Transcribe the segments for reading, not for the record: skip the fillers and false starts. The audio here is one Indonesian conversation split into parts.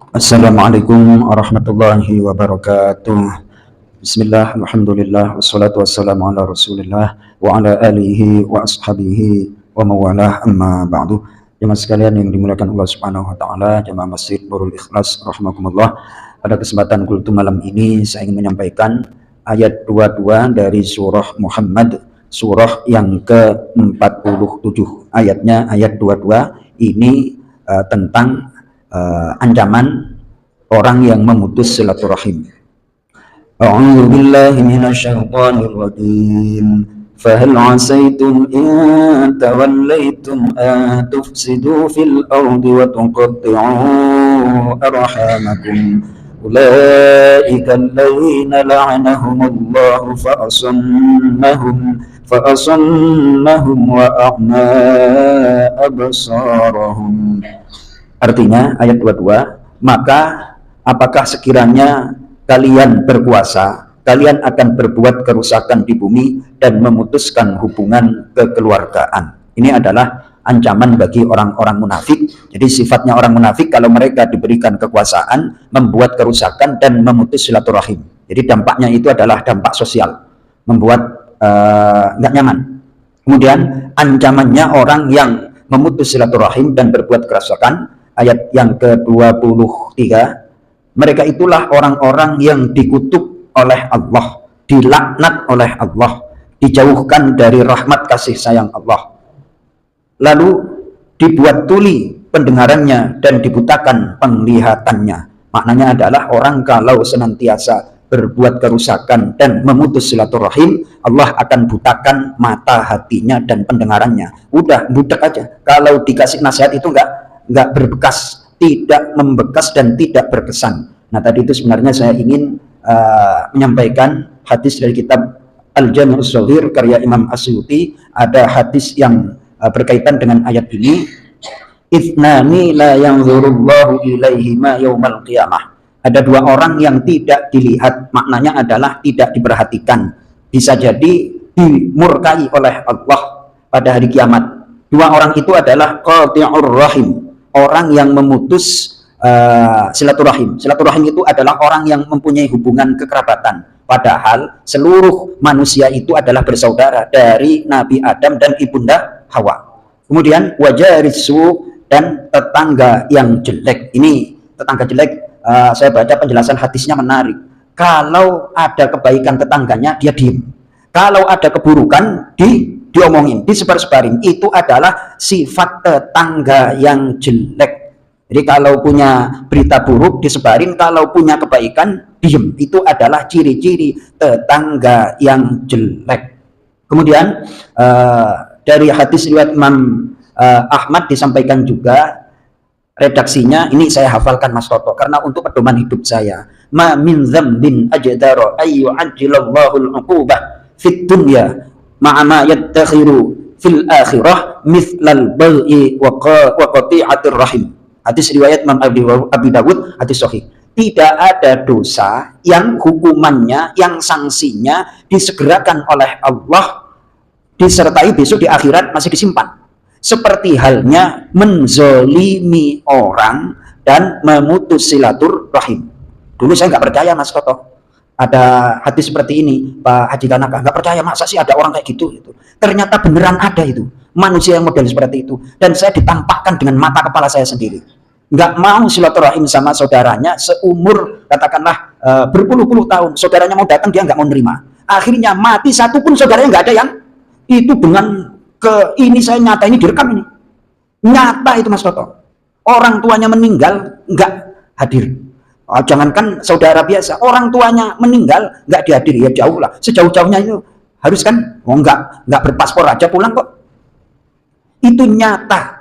Assalamualaikum warahmatullahi wabarakatuh. Bismillah, alhamdulillah, wassalatu wassalamu ala rasulillah wa ala alihi wa ashabihi wa mawalah, amma ba'du. Jemaah sekalian yang dimuliakan Allah subhanahu wa ta'ala, jemaah Masjid Nurul Ikhlas rahimakumullah. Pada kesempatan kultum malam ini saya ingin menyampaikan ayat 22 dari surah Muhammad, surah yang ke-47. Ayatnya ayat 22 ini tentang ancaman orang yang memutus silaturahim. A'udzu billahi minasyaitonir rajim. Fahal 'asaitum in tawallaitum an tufsidu fil ardi wa tuqatti'u arhamakum. Ulaika alladziina la'anahumullahu fa'asammahum wa a'ma absarahum. Artinya ayat 22, maka apakah sekiranya kalian berkuasa, kalian akan berbuat kerusakan di bumi dan memutuskan hubungan kekeluargaan. Ini adalah ancaman bagi orang-orang munafik. Jadi sifatnya orang munafik kalau mereka diberikan kekuasaan, membuat kerusakan dan memutus silaturahim. Jadi dampaknya itu adalah dampak sosial, membuat nggak nyaman. Kemudian ancamannya orang yang memutus silaturahim dan berbuat kerusakan, ayat yang ke-23, mereka itulah orang-orang yang dikutuk oleh Allah, dilaknat oleh Allah, dijauhkan dari rahmat kasih sayang Allah, lalu dibuat tuli pendengarannya dan dibutakan penglihatannya. Maknanya adalah orang kalau senantiasa berbuat kerusakan dan memutus silaturahim, Allah akan butakan mata hatinya dan pendengarannya. Udah budak aja. Kalau dikasih nasihat itu enggak berbekas, tidak membekas dan tidak berkesan. Nah, tadi itu sebenarnya saya ingin menyampaikan hadis dari kitab Al-Jami' Shaghir karya Imam Asyuti. Ada hadis yang berkaitan dengan ayat ini. Itnani la yanzurullahu ilaihima yaumal qiyamah. Ada dua orang yang tidak dilihat, maknanya adalah tidak diperhatikan. Bisa jadi dimurkai oleh Allah pada hari kiamat. Dua orang itu adalah qati'ur rahim, orang yang memutus silaturahim. Silaturahim itu adalah orang yang mempunyai hubungan kekerabatan. Padahal seluruh manusia itu adalah bersaudara dari Nabi Adam dan Ibunda Hawa. Kemudian wajarisu, dan tetangga yang jelek. Ini tetangga jelek, saya baca penjelasan hadisnya menarik. Kalau ada kebaikan tetangganya, dia diem. Kalau ada keburukan, diomongin, disebar-sebarin. Itu adalah sifat tetangga yang jelek. Jadi kalau punya berita buruk disebarin, kalau punya kebaikan diem. Itu adalah ciri-ciri tetangga yang jelek. Kemudian dari hadis riwayat Imam Ahmad disampaikan juga, redaksinya ini saya hafalkan Mas Toto karena untuk pedoman hidup saya. Ma min dzambin ajdara ay yu'ajjilallahu al-'uqubah fid dunya ma'a ma yadtakhiru fil akhirah mithlal baghi wa qati'atir rahim. Hadis riwayat Imam Abi Dawud, hadis sahih. Tidak ada dosa yang hukumannya, yang sanksinya disegerakan oleh Allah, disertai besok di akhirat masih disimpan. Seperti halnya menzolimi orang dan memutus silaturahim. Dulu saya nggak percaya Mas Toto, ada hadis seperti ini, Pak Haji Kanaka, nggak percaya, masa sih ada orang kayak gitu. Ternyata beneran ada itu, manusia yang model seperti itu. Dan saya ditampakkan dengan mata kepala saya sendiri. Nggak mau silaturahim sama saudaranya seumur, katakanlah berpuluh-puluh tahun. Saudaranya mau datang, dia nggak mau nerima. Akhirnya mati satu pun saudaranya nggak ada yang itu. Dengan ini saya nyata, ini direkam, ini nyata itu Mas Toto. Orang tuanya meninggal nggak hadir. Jangankan saudara biasa, orang tuanya meninggal nggak dihadiri, ya jauh lah, sejauh-jauhnya itu harus kan, nggak berpaspor aja pulang kok. Itu nyata.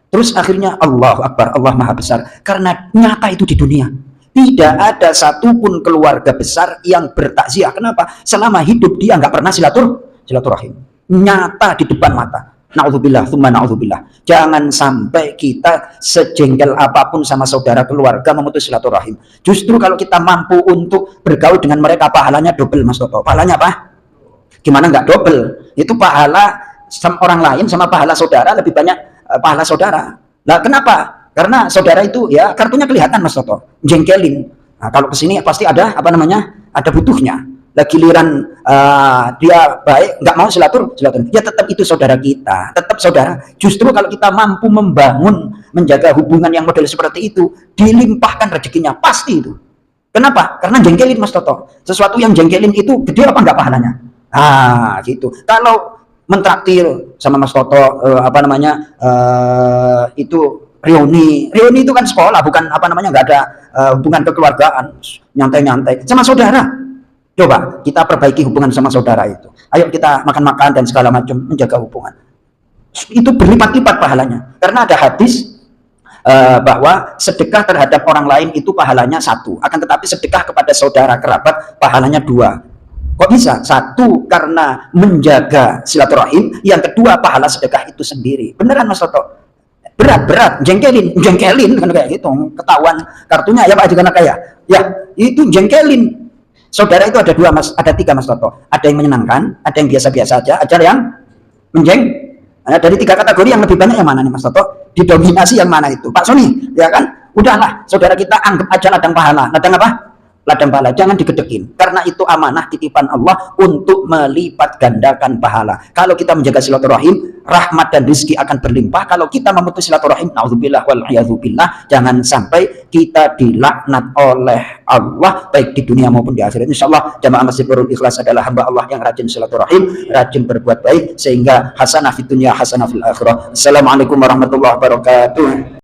Terus akhirnya Allahu Akbar, Allah Maha Besar, karena nyata itu di dunia. Tidak ada satupun keluarga besar yang bertakziah. Kenapa? Selama hidup dia nggak pernah silaturahim. Nyata di depan mata. Na'udzubillah, tsumma na'udzubillah. Jangan sampai kita sejengkel apapun sama saudara keluarga memutus silaturahim. Justru kalau kita mampu untuk bergaul dengan mereka, pahalanya double Mas Toto. Pahalanya apa? Gimana nggak double? Itu pahala sama orang lain sama pahala saudara lebih banyak pahala saudara. Nah, kenapa? Karena saudara itu ya kartunya kelihatan Mas Toto, jengkelin. Nah, kalau kesini pasti ada apa namanya, ada butuhnya. Lah giliran dia baik, nggak mau silaturahmi, ya tetap itu saudara kita, tetap saudara. Justru kalau kita mampu membangun, menjaga hubungan yang model seperti itu, dilimpahkan rezekinya pasti itu. Kenapa? Karena jengkelin Mas Toto. Sesuatu yang jengkelin itu gede apa enggak pahalanya? Ah, gitu. Kalau mentraktir sama Mas Toto apa namanya itu reuni itu kan sekolah, bukan apa namanya, nggak ada hubungan kekeluargaan, nyantai-nyantai sama saudara. Coba kita perbaiki hubungan sama saudara itu. Ayo kita makan-makan dan segala macam, menjaga hubungan. Itu berlipat-lipat pahalanya. Karena ada hadis bahwa sedekah terhadap orang lain itu pahalanya 1, akan tetapi sedekah kepada saudara kerabat pahalanya 2. Kok bisa? 1 karena menjaga silaturahim, yang kedua pahala sedekah itu sendiri. Beneran Mas Toto? Berat, jengkelin kan kayak gitu, ketahuan kartunya ya Pak Haji karena kaya. Ya, itu jengkelin. Saudara itu ada 2 Mas, ada 3 Mas Toto. Ada yang menyenangkan, ada yang biasa-biasa aja, ada yang menjeng. Nah, dari 3 kategori yang lebih banyak yang mana nih Mas Toto? Didominasi yang mana itu? Pak Sony, ya kan? Udahlah, saudara kita anggap aja ladang pahala. Ladang apa? Ladang pahala, jangan digedekin. Karena itu amanah titipan Allah untuk melipat gandakan pahala. Kalau kita menjaga silaturahim, rahmat dan rezeki akan berlimpah. Kalau kita memutus silaturahim, naudzubillah wal iyadzubillah, jangan sampai kita dilaknat oleh Allah baik di dunia maupun di akhirat. Insyaallah jamaah Masjid Nurul Ikhlas adalah hamba Allah yang rajin silaturahim, rajin berbuat baik, sehingga hasanah fid dunya, hasanah fil akhirah. Assalamualaikum warahmatullahi wabarakatuh.